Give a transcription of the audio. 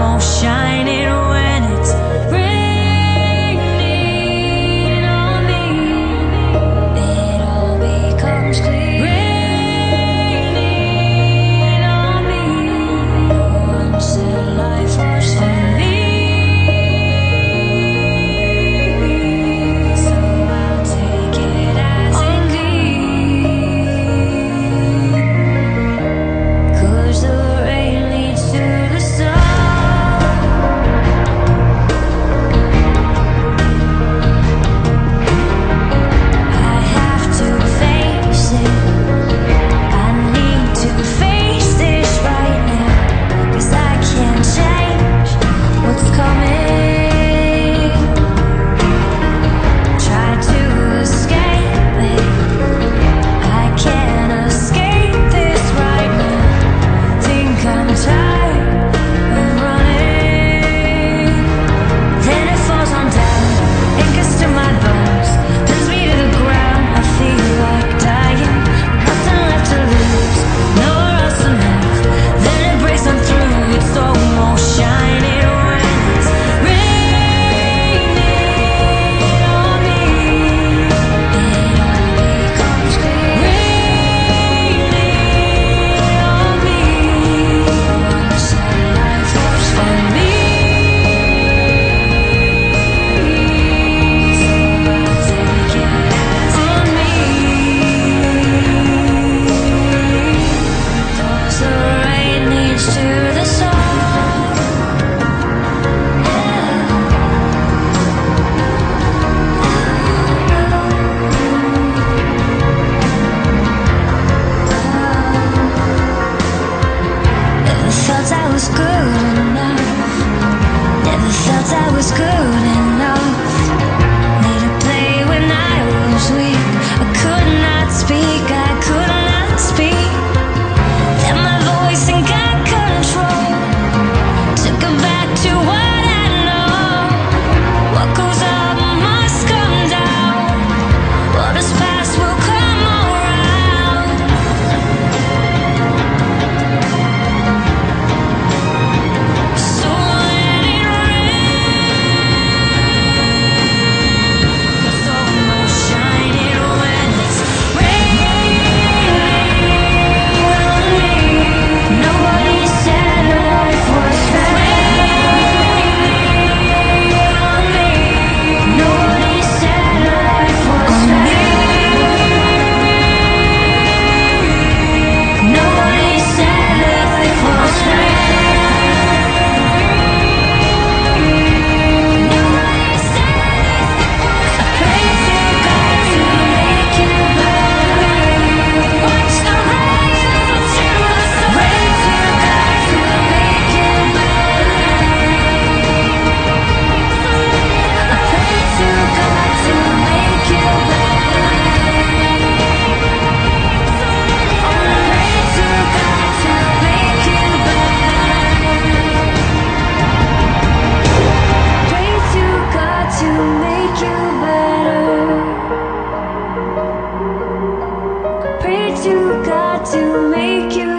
almost shining when it's raining on me. It all becomes clear. Raining on me. Once said life was for me. So I'll take it as it leads. 'Cause the rain leads to the sun. I have to face it. I need to face this right now. 'Cause I can't change what's coming. Try to escape it. I can't escape this right now. Think I'm tired of running. Then it falls on down, anchors to my bones, pins me to the ground. I feel like dying, nothing left to lose, nowhere else to move. Then it breaks on through, it's almost shining when it's raining on me. It all becomes clear. Raining on me. Once said life was for me. So I'll take it as it leads. 'Cause the rain leads to the sun. Never felt I was good enough. Never felt I was good enough. Made a play when I was weak. I could not speak, I could not speak. Let my voice and got control. Took it back to what I know. What goes up must come down. What is past will come around. So let it rain. It's almost shining when it's raining on me. Nobody said life was raining on me. Nobody said life was raining. Nobody said life was I pray to God to make you better. Watch the rain to the sun. Pray to God to make you better. I pray to God to make you better. I pray to God to make you better. Pray to God to make you better. Pray to God to make you